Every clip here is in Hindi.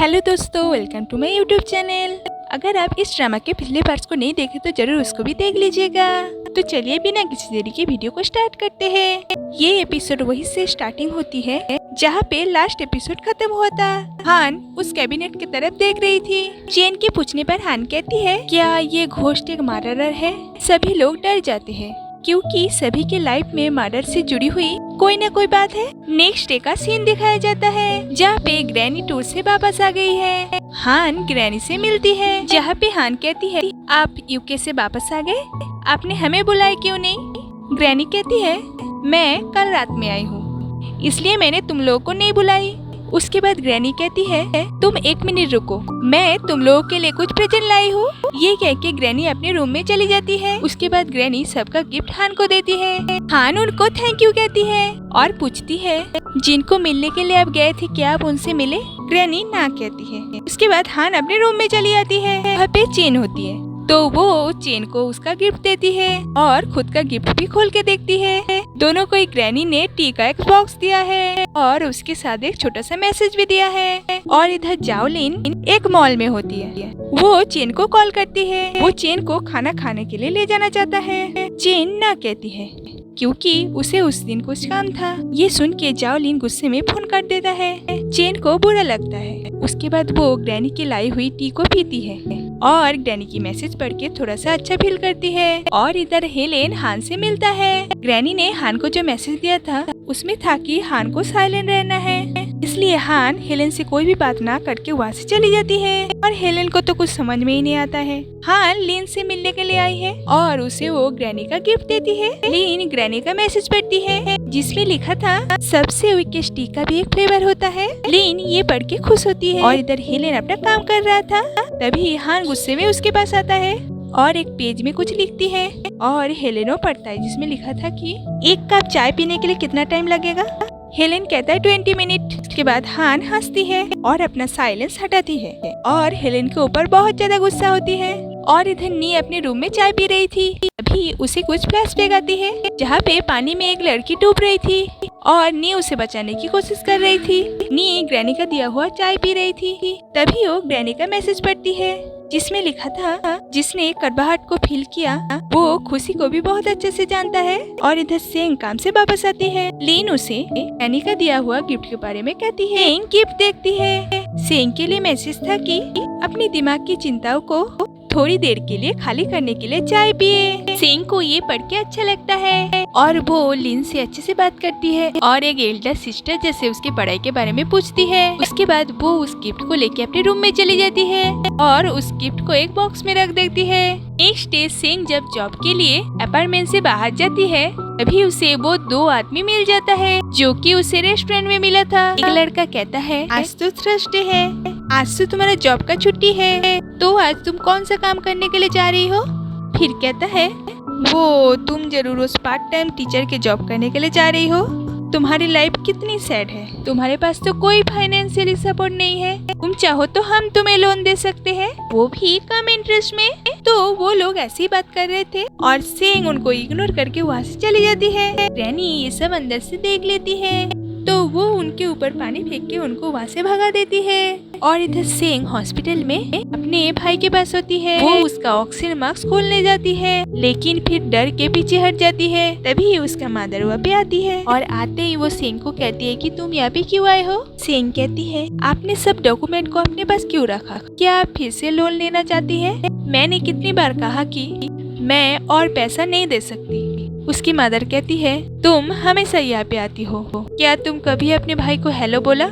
हेलो दोस्तों, welcome to my YouTube channel. अगर आप इस ड्रामा के पिछले पार्ट्स को नहीं देखे तो जरूर उसको भी देख लीजिएगा। तो चलिए बिना किसी देरी के वीडियो को स्टार्ट करते हैं। ये एपिसोड वहीं से स्टार्टिंग होती है जहाँ पे लास्ट एपिसोड खत्म हुआ था। हान उस कैबिनेट की तरफ देख रही थी। चेन के पूछने पर हान कहती है, क्या ये घोस्ट एक मर्डरर है? सभी लोग डर जाते हैं क्योंकि सभी के लाइफ में मर्डर से जुड़ी हुई कोई न कोई बात है। नेक्स्ट डे का सीन दिखाया जाता है जहाँ पे ग्रैनी टूर से वापस आ गई है। हान ग्रैनी से मिलती है जहाँ पे हान कहती है, आप यूके से वापस आ गए, आपने हमें बुलाया क्यों नहीं? ग्रैनी कहती है, मैं कल रात में आई हूँ इसलिए मैंने तुम लोगों को नहीं बुलाई। उसके बाद ग्रैनी कहती है, तुम 1 मिनट रुको, मैं तुम लोगों के लिए कुछ प्रेजेंट लाई हूँ। ये कह के ग्रैनी अपने रूम में चली जाती है। उसके बाद ग्रैनी सबका गिफ्ट हान को देती है। हान उनको थैंक यू कहती है और पूछती है, जिनको मिलने के लिए आप गए थे क्या आप उनसे मिले? ग्रैनी ना कहती है। उसके बाद हान अपने रूम में चली जाती है। वहाँ पे चेन होती है तो वो चेन को उसका गिफ्ट देती है और खुद का गिफ्ट भी खोल के देखती है। दोनों को ग्रैनी ने टी का एक बॉक्स दिया है और उसके साथ एक छोटा सा मैसेज भी दिया है। और इधर जाओलिन एक मॉल में होती है। वो चेन को कॉल करती है। वो चेन को खाना खाने के लिए ले जाना चाहता है। चेन ना कहती है क्योंकि उसे उस दिन कुछ काम था। ये सुन के जाओलिन गुस्से में फोन कर देता है। चेन को बुरा लगता है। उसके बाद वो ग्रैनी की लाई हुई टी को पीती है और ग्रैनी की मैसेज पढ़ के थोड़ा सा अच्छा फील करती है। और इधर हेलेन हान से मिलता है। ग्रैनी ने हान को जो मैसेज दिया था उसमें था कि हान को साइलेंट रहना है, इसलिए हान हेलेन से कोई भी बात ना करके वहाँ से चली जाती है। और हेलेन को तो कुछ समझ में ही नहीं आता है। हान लिन से मिलने के लिए आई है और उसे वो ग्रैनी का गिफ्ट देती है। लिन ग्रैनी का मैसेज पढ़ती है जिसमें लिखा था, सबसे वीकेस्ट टी का भी एक फ्लेवर होता है। लिन ये पढ़ के खुश होती है और इधर हेलेन अपना काम कर रहा था। तभी हान गुस्से में उसके पास आता है और एक पेज में कुछ लिखती है और हेलेनो पढ़ता है जिसमें लिखा था कि 1 कप चाय पीने के लिए कितना टाइम लगेगा? हेलेन कहता है 20 मिनट। उसके बाद हान हंसती है और अपना साइलेंस हटाती है और हेलेन के ऊपर बहुत ज्यादा गुस्सा होती है। और इधर नी अपने रूम में चाय पी रही थी। अभी उसे कुछ फ्लैशबैक आती है जहाँ पे पानी में एक लड़की डूब रही थी और नी उसे बचाने की कोशिश कर रही थी। नी ग्रैनी का दिया हुआ चाय पी रही थी। तभी वो ग्रैनी का मैसेज पढ़ती है जिसमें लिखा था, जिसने कड़वाहट को फील किया वो खुशी को भी बहुत अच्छे से जानता है। और इधर सेंग काम से वापस आती है। लीन उसे एनी का दिया हुआ गिफ्ट के बारे में कहती है। सेंग गिफ्ट देखती है। सेंग के लिए मैसेज था कि अपने दिमाग की चिंताओं को थोड़ी देर के लिए खाली करने के लिए चाय पिए। सेंग को ये पढ़ के अच्छा लगता है और वो लिन से अच्छे से बात करती है और एक एल्डर सिस्टर जैसे उसकी पढ़ाई के बारे में पूछती है। उसके बाद वो उस गिफ्ट को लेके अपने रूम में चली जाती है और उस गिफ्ट को एक बॉक्स में रख देती है। नेक्स्ट डे सेंग जब जॉब के लिए अपार्टमेंट से बाहर जाती है तभी उसे वो 2 आदमी मिल जाता है जो कि उसे रेस्टोरेंट में मिला था। एक लड़का कहता है, आज तो थर्सडे है, आज तो तुम्हारा जॉब का छुट्टी है, तो आज तुम कौन सा काम करने के लिए जा रही हो? फिर कहता है, वो तुम जरूर उस पार्ट टाइम टीचर के जॉब करने के लिए जा रही हो। तुम्हारी लाइफ कितनी सैड है, तुम्हारे पास तो कोई फाइनेंशियली सपोर्ट नहीं है, तुम चाहो तो हम तुम्हें लोन दे सकते हैं, वो भी कम इंटरेस्ट में। तो वो लोग ऐसी बात कर रहे थे और सेंग उनको इग्नोर करके वहाँ से चली जाती है। ग्रैनी ये सब अंदर से देख लेती है तो वो उनके ऊपर पानी फेंक के उनको वहाँ से भगा देती है। और इधर सेंग हॉस्पिटल में अपने भाई के पास होती है। वो उसका ऑक्सीजन मास्क खोलने जाती है लेकिन फिर डर के पीछे हट जाती है। तभी उसका मदर वहाँ पे आती है और आते ही वो सेंग को कहती है कि तुम यहाँ पे क्यों आए हो? सेंग कहती है, आपने सब डॉक्यूमेंट को अपने पास क्यों रखा? क्या आप फिर से लोन लेना चाहती है? मैंने कितनी बार कहा कि मैं और पैसा नहीं दे सकती। उसकी मदर कहती है, तुम हमेशा यहाँ पे आती हो, क्या तुम कभी अपने भाई को हेलो बोला?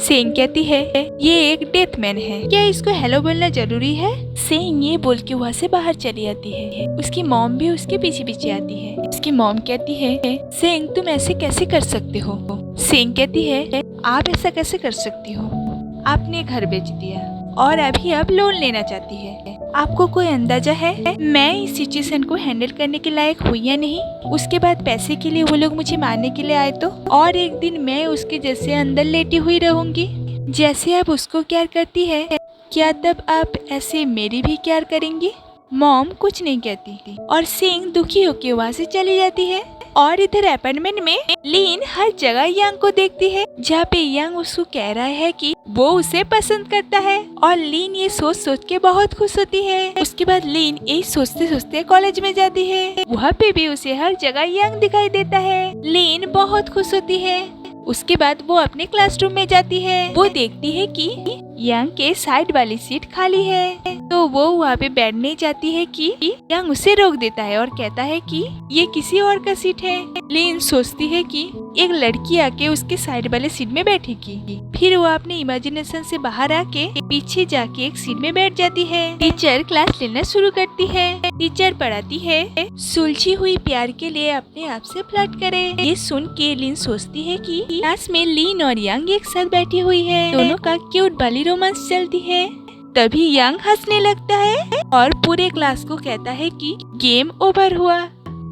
सेंग कहती है, ये एक डेथ मैन है, क्या इसको हेलो बोलना जरूरी है? सेंग ये बोल के वहाँ से बाहर चली आती है। उसकी मॉम भी उसके पीछे पीछे आती है। उसकी मॉम कहती है, सेंग तुम ऐसे कैसे कर सकते हो? सेंग कहती है, आप ऐसा कैसे कर सकती हो? आपने घर बेच दिया और अभी आप लोन लेना चाहती है। आपको कोई अंदाजा है मैं इस सिचुएशन को हैंडल करने के लायक हुई या नहीं? उसके बाद पैसे के लिए वो लोग मुझे मारने के लिए आए तो? और एक दिन मैं उसके जैसे अंदर लेटी हुई रहूंगी जैसे आप उसको केयर करती है, क्या तब आप ऐसे मेरी भी केयर करेंगी? मॉम कुछ नहीं कहती थी और सेंग दुखी होके वहाँ से चली जाती है। और इधर अपार्टमेंट में लीन हर जगह यांग को देखती है, जहाँ पे यांग उसको कह रहा है कि वो उसे पसंद करता है और लीन ये सोच सोच के बहुत खुश होती है। उसके बाद लीन यही सोचते सोचते कॉलेज में जाती है। वहाँ पे भी उसे हर जगह यांग दिखाई देता है। लीन बहुत खुश होती है। उसके बाद वो अपने क्लासरूम में जाती है। वो देखती है कि यांग के साइड वाली सीट खाली है, तो वो वहाँ पे बैठने जाती है कि यांग उसे रोक देता है और कहता है कि ये किसी और का सीट है। लीन सोचती है कि एक लड़की आके उसके साइड वाले सीट में बैठेगी। फिर वो अपने इमेजिनेशन से बाहर आके पीछे जाके एक सीट में बैठ जाती है। टीचर क्लास लेना शुरू करती है। टीचर पढ़ाती है सुलझी हुई प्यार के लिए अपने आप से फ्लर्ट करे। ये सुन के लीन सोचती है कि क्लास में लीन और यांग एक साथ बैठी हुई है, दोनों का क्यूट वाली रोमांस चलती है। तभी यांग हंसने लगता है और पूरे क्लास को कहता है कि गेम ओवर हुआ।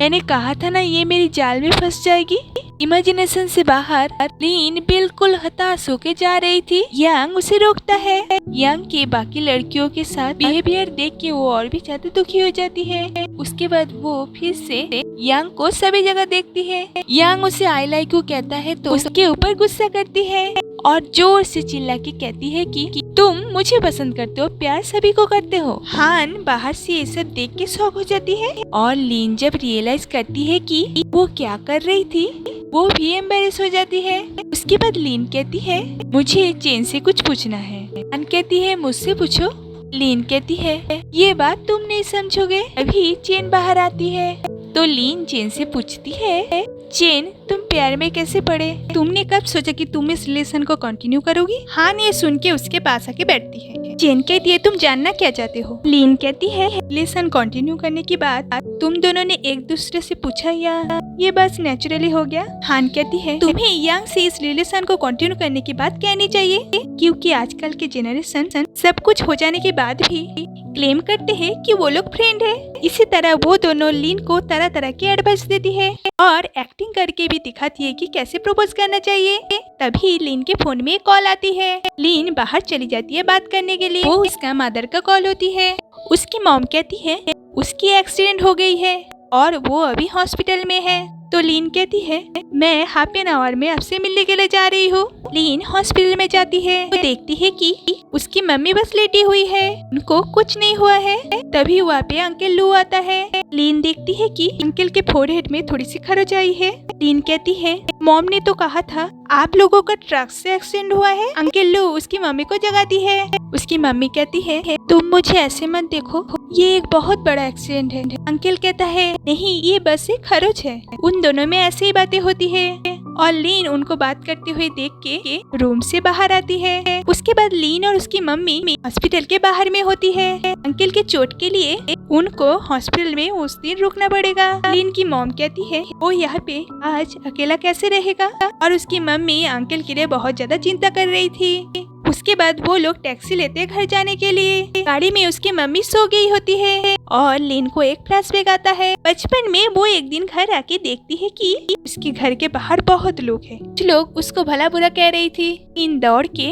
मैंने कहा था ना ये मेरी जाल में फंस जाएगी। इमेजिनेशन से बाहर लीन बिल्कुल हताश होके जा रही थी। यांग उसे रोकता है। यांग के बाकी लड़कियों के साथ बिहेवियर देख के वो और भी ज्यादा दुखी हो जाती है। उसके बाद वो फिर से यांग को सभी जगह देखती है। यांग उसे आई लाइक यू कहता है तो उसके ऊपर गुस्सा करती है और जोर से चिल्ला के कहती है कि तुम मुझे पसंद करते हो, प्यार सभी को करते हो। हान बाहर से ये सब देख के शॉक हो जाती है और लीन जब रियलाइज करती है कि वो क्या कर रही थी, वो भी एम्बैरेस हो जाती है। उसके बाद लीन कहती है मुझे चेन से कुछ पूछना है। हान कहती है मुझसे पूछो। लीन कहती है ये बात तुम नहीं समझोगे। अभी चेन बाहर आती है तो लीन चेन से पूछती है चेन तुम प्यार में कैसे पड़े? तुमने कब सोचा कि तुम इस रिलेशन को कंटिन्यू करोगी? हान ये सुन के उसके पास आके बैठती है। चेन कहती है तुम जानना क्या चाहते हो? लीन कहती है रिलेशन कंटिन्यू करने की बात तुम दोनों ने एक दूसरे से पूछा या ये बस नेचुरली हो गया? हान कहती है तुम्हें यांग से इस रिलेशन को कंटिन्यू करने की बात कहनी चाहिए, क्योंकि आजकल के जनरेशन सब कुछ हो जाने के बाद भी क्लेम करते हैं कि वो लोग फ्रेंड है। इसी तरह वो दोनों लीन को तरह तरह की एडवाइस देती है और एक्टिंग करके भी दिखाती है कि कैसे प्रपोज करना चाहिए। तभी लीन के फोन में कॉल आती है। लीन बाहर चली जाती है बात करने के लिए। वो उसका मदर का कॉल होती है। उसकी मॉम कहती है उसकी एक्सीडेंट हो गई है और वो अभी हॉस्पिटल में है। तो लीन कहती है मैं हाफ एन आवर में आपसे मिलने के लिए जा रही हूँ। लीन हॉस्पिटल में जाती है। वो देखती है कि उसकी मम्मी बस लेटी हुई है, उनको कुछ नहीं हुआ है। तभी वहाँ पे अंकल लू आता है। लीन देखती है कि अंकल के फोरहेड में थोड़ी सी खरोच आई है। लीन कहती है मॉम ने तो कहा था आप लोगों का ट्रक से एक्सीडेंट हुआ है। अंकल लू उसकी मम्मी को जगाती है। उसकी मम्मी कहती है तुम मुझे ऐसे मत देखो, ये एक बहुत बड़ा एक्सीडेंट है। अंकल कहता है नहीं ये बस एक खरोच है। उन दोनों में ऐसे ही बातें होती है और लीन उनको बात करते हुए देख के रूम से बाहर आती है। उसके बाद लीन और उसकी मम्मी हॉस्पिटल के बाहर में होती है। अंकल के चोट के लिए उनको हॉस्पिटल में उस दिन रुकना पड़ेगा। लीन की मॉम कहती है वो यहाँ पे आज अकेला कैसे रहेगा, और उसकी मम्मी अंकल के लिए बहुत ज्यादा चिंता कर रही थी। उसके बाद वो लोग टैक्सी लेते घर जाने के लिए। गाड़ी में उसकी मम्मी सो गई होती है और लीन को एक फ्लैशबैक आता है। बचपन में वो एक दिन घर आके देखती है कि उसके घर के बाहर बहुत लोग हैं। कुछ लोग उसको भला बुरा कह रही थी। लीन दौड़ के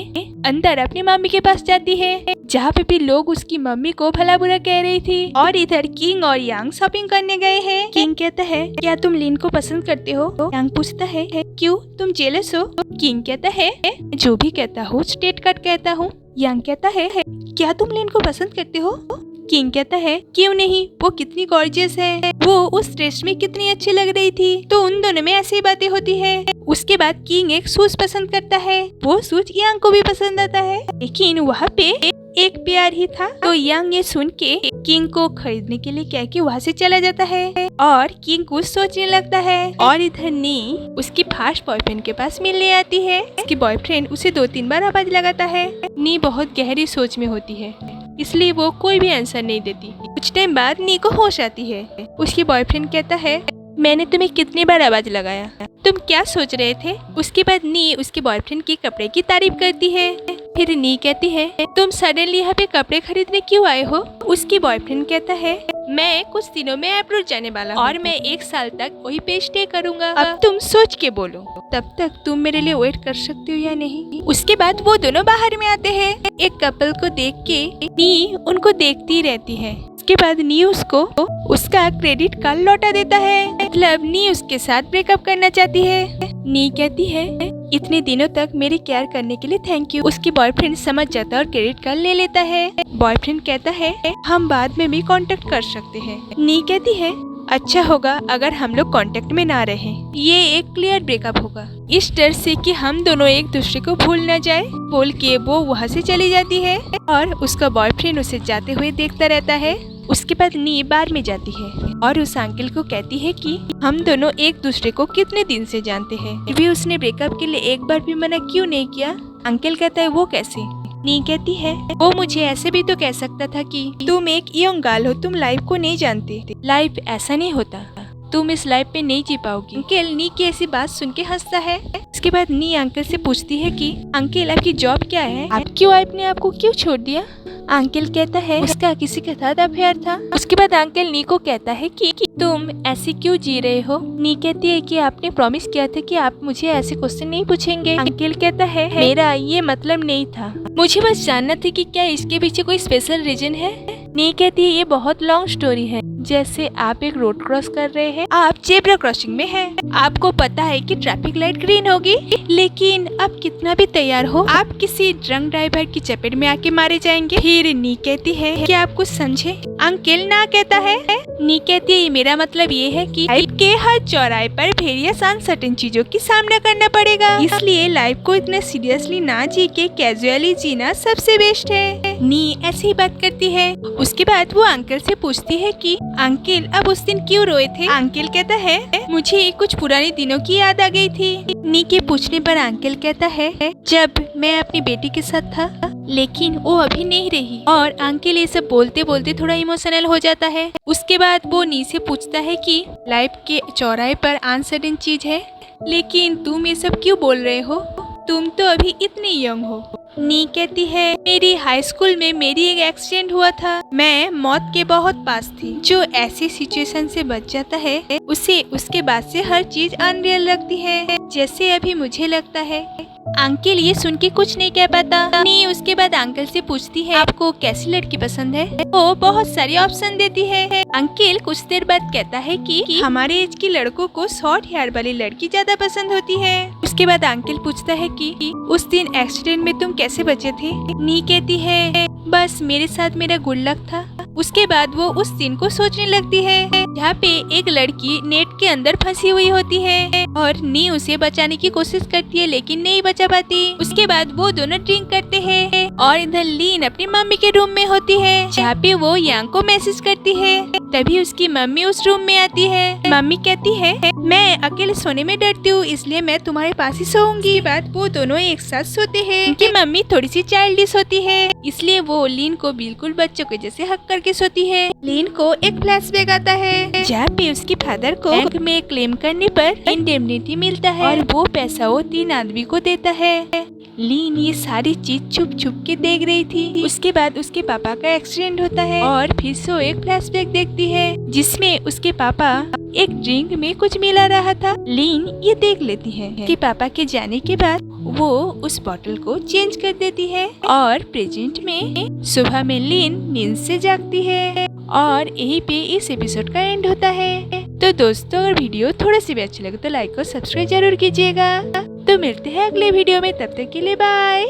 अंदर अपनी मम्मी के पास जाती है, जहाँ पे भी लोग उसकी मम्मी को भला बुरा कह रही थी। और इधर किंग और यांग शॉपिंग करने गए हैं। किंग कहता है क्या तुम लीन को पसंद करते हो? यांग पूछता है क्यों, तुम जेलस हो? किंग कहता है जो भी कहता हूँ स्ट्रेट कट कहता हूँ। यांग कहता है क्या तुम लीन को पसंद करते हो? किंग कहता है क्यों नहीं, वो कितनी गॉर्जियस है, वो उस ड्रेस में कितनी अच्छी लग रही थी। तो उन दोनों में ऐसी बातें होती है। उसके बाद किंग एक शूज पसंद करता है। वो शूज यांग को भी पसंद आता है, लेकिन वहाँ पे एक प्यार ही था। तो यांग ये सुन के किंग को खरीदने के लिए कह के वहाँ से चला जाता है और किंग कुछ सोचने लगता है। और इधर नी उसकी फास्ट बॉयफ्रेंड के पास मिलने आती है। उसकी बॉयफ्रेंड उसे 2-3 बार आवाज लगाता है। नी बहुत गहरी सोच में होती है, इसलिए वो कोई भी आंसर नहीं देती। कुछ टाइम बाद नी को होश आती है। उसकी बॉयफ्रेंड कहता है मैंने तुम्हें कितनी बार आवाज लगाया, तुम क्या सोच रहे थे? उसके बाद नी उसके बॉयफ्रेंड के कपड़े की तारीफ करती है। फिर नी कहती है तुम सडनली यहाँ पे कपड़े खरीदने क्यों आए हो? उसकी बॉयफ्रेंड कहता है मैं कुछ दिनों में अब्रॉड जाने वाला हूँ और मैं 1 साल तक वहीं पे स्टे करूँगा। अब तुम सोच के बोलो, तब तक तुम मेरे लिए वेट कर सकती हो या नहीं? उसके बाद वो दोनों बाहर में आते हैं। एक कपल को देख के नी उनको देखती रहती है। उसके बाद नी उसको उसका क्रेडिट कार्ड लौटा देता है। मतलब नी उसके साथ ब्रेकअप करना चाहती है। नी कहती है इतने दिनों तक मेरी केयर करने के लिए थैंक यू। उसकी बॉयफ्रेंड समझ जाता है और क्रेडिट कार्ड ले लेता है। बॉयफ्रेंड कहता है हम बाद में भी कांटेक्ट कर सकते हैं। नी कहती है अच्छा होगा अगर हम लोग कांटेक्ट में ना रहें। ये एक क्लियर ब्रेकअप होगा, इस डर से कि हम दोनों एक दूसरे को भूल न जाए बोल के वो वहाँ से चली जाती है और उसका बॉयफ्रेंड उसे जाते हुए देखता रहता है। उसके बाद नी बार में जाती है और उस अंकल को कहती है कि हम दोनों एक दूसरे को कितने दिन से जानते हैं, फिर भी उसने ब्रेकअप के लिए एक बार भी मना क्यों नहीं किया। अंकल कहता है वो कैसे। नी कहती है वो मुझे ऐसे भी तो कह सकता था कि तुम एक यंग गर्ल हो, तुम लाइफ को नहीं जानते, लाइफ ऐसा नहीं होता, तुम इस लाइफ पे नहीं जी पाओगी। अंकल नी की ऐसी बात सुन के हंसता है। इसके बाद नी अंकल से पूछती है कि अंकल आपकी जॉब क्या है, आपकी वाइफ ने आपको क्यों छोड़ दिया। अंकल कहता है उसका किसी के साथ अफेयर था। उसके बाद अंकल नी को कहता है कि तुम ऐसे क्यों जी रहे हो। नी कहती है कि आपने प्रॉमिस किया था कि आप मुझे ऐसे क्वेश्चन नहीं पूछेंगे। अंकल कहता है मेरा ये मतलब नहीं था, मुझे बस जानना था कि क्या इसके पीछे कोई स्पेशल रीजन है। नी कहती है ये बहुत लॉन्ग स्टोरी है, जैसे आप एक रोड क्रॉस कर रहे हैं, आप जेब्रा क्रॉसिंग में हैं, आपको पता है कि ट्रैफिक लाइट ग्रीन होगी, लेकिन आप कितना भी तैयार हो आप किसी ड्रंक ड्राइवर की चपेट में आके मारे जाएंगे। फिर नी कहती है कि आप कुछ समझे। अंकल ना कहता है। नी कहती है मेरा मतलब ये है कि लाइफ के हर चौराहे पर वेरियस अनसर्टेन चीजों की सामना करना पड़ेगा, इसलिए लाइफ को इतना सीरियसली ना जी के कैजुअली जीना सबसे बेस्ट है। नी ऐसी बात करती है। उसके बाद वो अंकल से पूछती है कि अंकल अब उस दिन क्यों रोए थे। अंकल कहता है मुझे कुछ पुराने दिनों की याद आ गई थी। नी के पूछने पर अंकल कहता है जब मैं अपनी बेटी के साथ था, लेकिन वो अभी नहीं रही। और अंकल ये सब बोलते बोलते थोड़ा इमोशनल हो जाता है। उसके बाद वो नी से पूछता है कि लाइफ के चौराहे पर अनसर्टेन चीज है, लेकिन तुम ये सब क्यों बोल रहे हो, तुम तो अभी इतनी यंग हो। नी कहती है मेरी हाई स्कूल में मेरी एक एक्सीडेंट हुआ था, मैं मौत के बहुत पास थी। जो ऐसी सिचुएशन से बच जाता है उसे उसके बाद से हर चीज अनरियल लगती है, जैसे अभी मुझे लगता है। अंकल ये सुन के कुछ नहीं कह पाता। नी उसके बाद अंकल से पूछती है आपको कैसी लड़की पसंद है। वो बहुत सारी ऑप्शन देती है। अंकल कुछ देर बाद कहता है कि हमारे एज के लड़कों को शॉर्ट हेयर वाली लड़की ज्यादा पसंद होती है। उसके बाद अंकल पूछता है कि उस दिन एक्सीडेंट में तुम कैसे बचे थे। नी कहती है बस मेरे साथ मेरा गुड लक था। उसके बाद वो उस दिन को सोचने लगती है जहाँ पे एक लड़की नेट के अंदर फंसी हुई होती है और नी उसे बचाने की कोशिश करती है लेकिन नहीं बचा पाती। उसके बाद वो दोनों ड्रिंक करते हैं और इधर लीन अपनी मम्मी के रूम में होती है जहाँ पे वो यांग को मैसेज करती है। तभी उसकी मम्मी उस रूम में आती है। मम्मी कहती है मैं अकेले सोने में डरती हूँ, इसलिए मैं तुम्हारे पास ही सोऊंगी। बाद वो दोनों एक साथ सोते हैं। उनकी मम्मी थोड़ी सी चाइल्डिश होती है, इसलिए वो लीन को बिल्कुल बच्चों के जैसे हक करके सोती है। लीन को एक फ्लैशबैक आता है जहाँ पे उसके फादर को बैंक में क्लेम करने पर इंडेमनिटी मिलता है और वो पैसा वो 3 आदमी को देता है। लीन ये सारी चीज छुप छुप के देख रही थी। उसके बाद उसके पापा का एक्सीडेंट होता है और फिर से वो एक फ्लैशबैक देखती है जिसमें उसके पापा एक ड्रिंक में कुछ मिला रहा था। लीन ये देख लेती है कि पापा के जाने के बाद वो उस बॉटल को चेंज कर देती है और प्रेजेंट में सुबह में लीन नींद से जागती है और यहीं पे इस एपिसोड का एंड होता है। तो दोस्तों अगर वीडियो थोड़ा सी भी अच्छा लगे तो लाइक और सब्सक्राइब जरूर कीजिएगा। तो मिलते हैं अगले वीडियो में, तब तक के लिए बाय।